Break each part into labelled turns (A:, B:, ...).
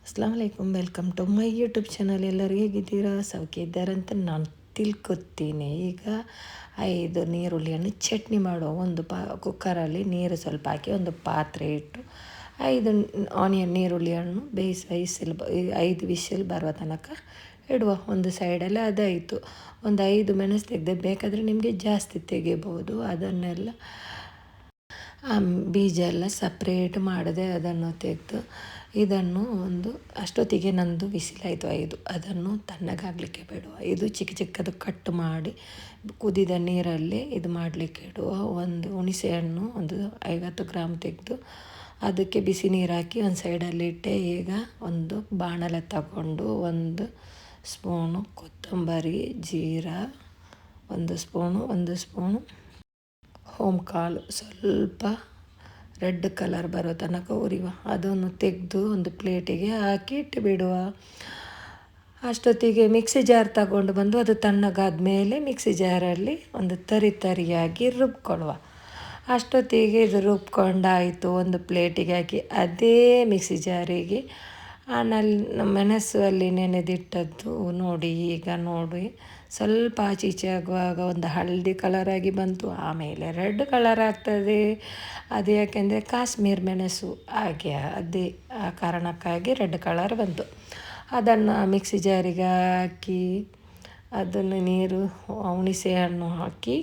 A: ಅಸ್ಲಾಮಲೈಕುಮ್, welcome to my YouTube channel. ಎಲ್ಲರೂ ಹೇಗಿದ್ದೀರಾ? ಸೌಖ್ಯ ಇದ್ದಾರಂತ ನಾನು ತಿಳ್ಕೊತೀನಿ. ಈಗ 5 ನೀರುಳ್ಳಿಯನ್ನು ಚಟ್ನಿ ಮಾಡುವ. ಒಂದು ಕುಕ್ಕರಲ್ಲಿ ನೀರು ಸ್ವಲ್ಪ ಹಾಕಿ ಒಂದು ಪಾತ್ರೆ ಇಟ್ಟು 5 ಆನಿಯನ್ ನೀರುಳ್ಳಿಯನ್ನು ವಿಸಿಲ್ 5 ವಿಸಿಲ್ ಬರುವ ತನಕ ಇಡುವ. ಒಂದು ಸೈಡಲ್ಲಿ ಅದಾಯಿತು. ಒಂದು 5 ಮೆಣಸು ತೆಗೆದು, ಬೇಕಾದರೆ ನಿಮಗೆ ಜಾಸ್ತಿ ತೆಗಿಬೋದು. ಅದನ್ನೆಲ್ಲ ಬೀಜ ಎಲ್ಲ ಸಪ್ರೇಟ್ ಮಾಡದೆ ಅದನ್ನು ತೆಗೆದು ಇದನ್ನು ಅಷ್ಟೊತ್ತಿಗೆ ನಂದು ವಿಸಿಲಾಯಿತು 5. ಅದನ್ನು ತಣ್ಣಗಾಗಲಿಕ್ಕೆ ಬಿಡುವ. ಇದು ಚಿಕ್ಕ ಚಿಕ್ಕದು ಕಟ್ ಮಾಡಿ ಕುದಿದ ನೀರಲ್ಲಿ ಇದು ಮಾಡಲಿಕ್ಕೆ ಇಡುವ. ಒಂದು ಹುಣಸೆಹಣ್ಣು 50 ಗ್ರಾಮ್ ತೆಗೆದು ಅದಕ್ಕೆ ಬಿಸಿ ನೀರು ಹಾಕಿ ಒಂದು ಸೈಡಲ್ಲಿ ಇಟ್ಟೆ. ಈಗ ಒಂದು ಬಾಣಲೆ ತಗೊಂಡು 1 ಸ್ಪೂನು ಕೊತ್ತಂಬರಿ, ಜೀರಾ, 1 ಸ್ಪೂನು ಕಾಳು ಸ್ವಲ್ಪ ರೆಡ್ ಕಲರ್ ಬರೋ ತನಕ ಉರಿಯುವ. ಅದನ್ನು ತೆಗೆದು ಒಂದು ಪ್ಲೇಟಿಗೆ ಹಾಕಿ ಇಟ್ಟು ಬಿಡುವ. ಅಷ್ಟೊತ್ತಿಗೆ ಮಿಕ್ಸಿ ಜಾರ್ ತಗೊಂಡು ಬಂದು ಅದು ತಣ್ಣಗಾದ ಮೇಲೆ ಮಿಕ್ಸಿ ಜಾರಲ್ಲಿ ಒಂದು ತರಿಯಾಗಿ ರುಬ್ಕೊಳ್ಳುವ. ಅಷ್ಟೊತ್ತಿಗೆ ಇದು ರುಬ್ಕೊಂಡಾಯಿತು. ಒಂದು ಪ್ಲೇಟಿಗೆ ಹಾಕಿ ಅದೇ ಮಿಕ್ಸಿ ಜಾರಿಗೆ ಮೆಣಸು ಅಲ್ಲಿ ನೆನೆದಿಟ್ಟದ್ದು ಈಗ ನೋಡಿ ಸ್ವಲ್ಪ ಆಚೀಚೆ ಆಗುವಾಗ ಒಂದು ಹಳದಿ ಕಲರಾಗಿ ಬಂತು. ಆಮೇಲೆ ರೆಡ್ ಕಲರ್ ಆಗ್ತದೆ. ಅದು ಯಾಕೆಂದರೆ ಕಾಶ್ಮೀರ್ ಮೆಣಸು ಅದೇ ಆ ಕಾರಣಕ್ಕಾಗಿ ರೆಡ್ ಕಲರ್ ಬಂತು. ಅದನ್ನು ಮಿಕ್ಸಿ ಜಾರಿಗೆ ಹಾಕಿ ಅದನ್ನು ನೀರು ಹುಣಸೆಹಣ್ಣು ಹಾಕಿ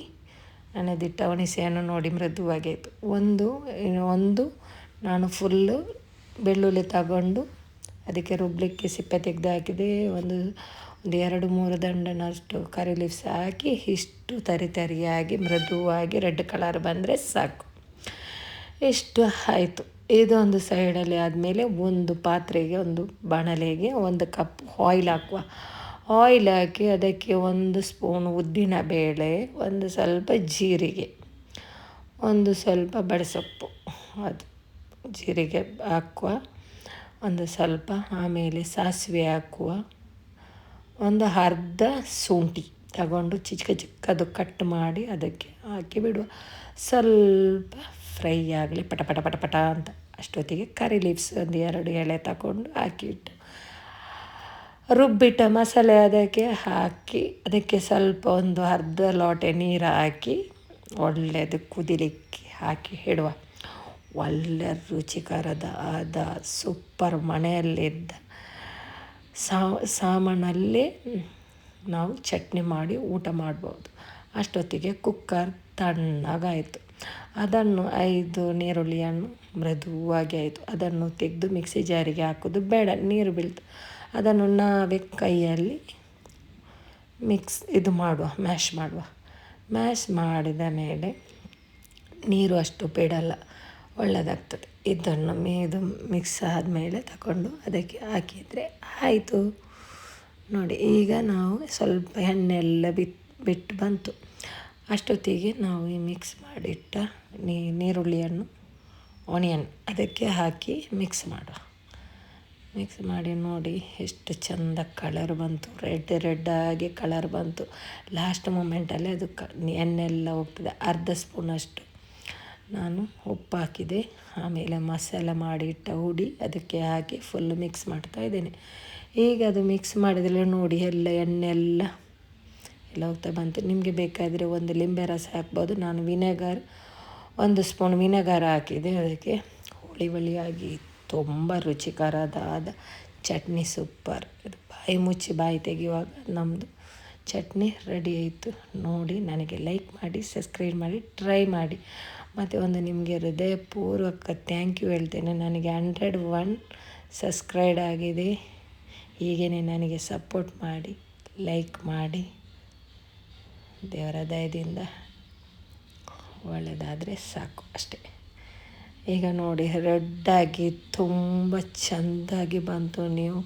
A: ನೆನೆದಿಟ್ಟ ಹುಣಸೆಹಣ್ಣು ನೋಡಿ ಮೃದುವಾಗಾಯಿತು. ಒಂದು ನಾನು ಫುಲ್ಲು ಬೆಳ್ಳುಳ್ಳಿ ತಗೊಂಡು ಅದಕ್ಕೆ ರುಬ್ಬಲಿಕ್ಕೆ ಸಿಪ್ಪೆ ತೆಗೆದು ಹಾಕಿದೆ. ಒಂದು 2-3 ದಂಡನಷ್ಟು ಕರಿ ಲೀವ್ಸ್ ಹಾಕಿ ಇಷ್ಟು ತರಿಯಾಗಿ ಮೃದುವಾಗಿ ರೆಡ್ ಕಲರ್ ಬಂದರೆ ಸಾಕು. ಇಷ್ಟು ಆಯಿತು. ಇದೊಂದು ಸೈಡಲ್ಲಿ ಆದಮೇಲೆ ಒಂದು ಪಾತ್ರೆಗೆ, ಒಂದು ಬಾಣಲೆಗೆ 1 ಕಪ್ ಆಯಿಲ್ ಹಾಕುವ. ಆಯಿಲ್ ಹಾಕಿ ಅದಕ್ಕೆ 1 ಸ್ಪೂನ್ ಉದ್ದಿನ ಬೇಳೆ, ಒಂದು ಸ್ವಲ್ಪ ಜೀರಿಗೆ, ಒಂದು ಸ್ವಲ್ಪ ಬಡೆಸೊಪ್ಪು, ಅದು ಜೀರಿಗೆ ಹಾಕುವ. ಒಂದು ಸ್ವಲ್ಪ ಆಮೇಲೆ ಸಾಸಿವೆ ಹಾಕುವ. ಒಂದು ಅರ್ಧ ಶುಂಠಿ ತಗೊಂಡು ಚಿಕ್ಕದು ಕಟ್ ಮಾಡಿ ಅದಕ್ಕೆ ಹಾಕಿ ಬಿಡುವ. ಸ್ವಲ್ಪ ಫ್ರೈ ಆಗಲಿ ಪಟ ಅಂತ. ಅಷ್ಟೊತ್ತಿಗೆ ಕರಿ ಲೀವ್ಸ್ 2 ಎಲೆ ತಗೊಂಡು ಹಾಕಿಟ್ಟು ರುಬ್ಬಿಟ್ಟ ಮಸಾಲೆ ಅದಕ್ಕೆ ಹಾಕಿ ಅದಕ್ಕೆ ಸ್ವಲ್ಪ ಒಂದು ಅರ್ಧ ಲೋಟೆ ನೀರು ಹಾಕಿ ಒಳ್ಳೆಯದು ಕುದಿಲಿಕ್ಕೆ ಹಾಕಿ ಇಡುವ. ಒಳ್ಳೆ ರುಚಿಕರವಾದ ಸೂಪರ್ ಮನೆಯಲ್ಲಿದ್ದ ಸಾಮಾನಲ್ಲಿ ನಾವು ಚಟ್ನಿ ಮಾಡಿ ಊಟ ಮಾಡ್ಬೋದು. ಅಷ್ಟೊತ್ತಿಗೆ ಕುಕ್ಕರ್ ತಣ್ಣಗಾಯಿತು. ಅದನ್ನು 5 ನೀರುಳ್ಳಿಯನ್ನು ಮೃದುವಾಗಿ ಆಯಿತು. ಅದನ್ನು ತೆಗೆದು ಮಿಕ್ಸಿ ಜಾರಿಗೆ ಹಾಕೋದು ಬೇಡ, ನೀರು ಬೀಳ್ತು. ಅದನ್ನು ನಾವೇ ಕೈಯಲ್ಲಿ ಮ್ಯಾಶ್ ಮಾಡಿದ ಮೇಲೆ ನೀರು ಅಷ್ಟು ಬಿಡಲ್ಲ, ಒಳ್ಳೆಯದಾಗ್ತದೆ. ಇದನ್ನು ಮಿಕ್ಸ್ ಆದಮೇಲೆ ತಗೊಂಡು ಅದಕ್ಕೆ ಹಾಕಿದರೆ ಆಯಿತು. ನೋಡಿ, ಈಗ ನಾವು ಸ್ವಲ್ಪ ಎಣ್ಣೆಲ್ಲ ಬಿಟ್ಟು ಬಂತು. ಅಷ್ಟೊತ್ತಿಗೆ ನಾವು ಈ ಮಿಕ್ಸ್ ಮಾಡಿಟ್ಟ ನೀರುಳ್ಳಿಯನ್ನು ಆನಿಯನ್ ಅದಕ್ಕೆ ಹಾಕಿ ಮಿಕ್ಸ್ ಮಾಡಿ ನೋಡಿ ಎಷ್ಟು ಚೆಂದ ಕಲರ್ ಬಂತು. ರೆಡ್ ಆಗಿ ಕಲರ್ ಬಂತು. ಲಾಸ್ಟ್ ಮೂಮೆಂಟಲ್ಲಿ ಅದು ಎಣ್ಣೆಲ್ಲ ಹೋಗ್ತದೆ. ಅರ್ಧ ಸ್ಪೂನಷ್ಟು ನಾನು ಉಪ್ಪು ಹಾಕಿದೆ. ಆಮೇಲೆ ಮಸಾಲೆ ಮಾಡಿ ಇಟ್ಟ ಹುಡಿ ಅದಕ್ಕೆ ಹಾಕಿ ಫುಲ್ಲು ಮಿಕ್ಸ್ ಮಾಡ್ತಾಯಿದ್ದೇನೆ. ಈಗ ಅದು ಮಿಕ್ಸ್ ಮಾಡಿದರೆ ನೋಡಿ ಎಣ್ಣೆ ಎಲ್ಲ ಹೋಗ್ತಾ ಬಂತು. ನಿಮಗೆ ಬೇಕಾದರೆ ಒಂದು ಲಿಂಬೆ ರಸ ಹಾಕ್ಬೋದು. ನಾನು 1 ಸ್ಪೂನ್ ವಿನೆಗರ್ ಹಾಕಿದೆ. ಅದಕ್ಕೆ ಹುಳಿಯಾಗಿ ತುಂಬ ರುಚಿಕರವಾದ ಚಟ್ನಿ ಸೂಪರ್. ಇದು ಬಾಯಿ ತೆಗೆಯುವಾಗ ನಮ್ಮದು ಚಟ್ನಿ ರೆಡಿ ಆಯಿತು. ನೋಡಿ, ನನಗೆ ಲೈಕ್ ಮಾಡಿ, ಸಬ್ಸ್ಕ್ರೈಬ್ ಮಾಡಿ, ಟ್ರೈ ಮಾಡಿ. ಮತ್ತು ನಿಮಗೆ ಹೃದಯಪೂರ್ವಕ ಥ್ಯಾಂಕ್ ಯು ಹೇಳ್ತೇನೆ. ನನಗೆ 101 ಸಬ್ಸ್ಕ್ರೈಬ್ ಆಗಿದೆ. ಹೀಗೇ ನನಗೆ ಸಪೋರ್ಟ್ ಮಾಡಿ, ಲೈಕ್ ಮಾಡಿ. ದೇವರ ದಯದಿಂದ ಒಳ್ಳೆಯದಾದರೆ ಸಾಕು ಅಷ್ಟೇ. ಈಗ ನೋಡಿ ರೆಡ್ಡಾಗಿ ತುಂಬ ಚೆಂದಾಗಿ ಬಂತು. ನೀವು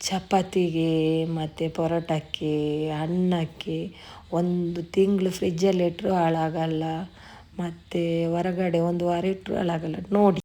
A: ಚಪಾತಿಗೆ ಮತ್ತು ಪರೋಟಕ್ಕೆ, ಅನ್ನಕ್ಕೆ 1 ತಿಂಗಳು ಫ್ರಿಜ್ಜಲ್ಲಿ ಇಟ್ಟರು ಹಾಳಾಗಲ್ಲ. ಮತ್ತು ಹೊರಗಡೆ 1 ವಾರ ಇಟ್ಟರು ಹಾಳಾಗಲ್ಲ. ನೋಡಿ.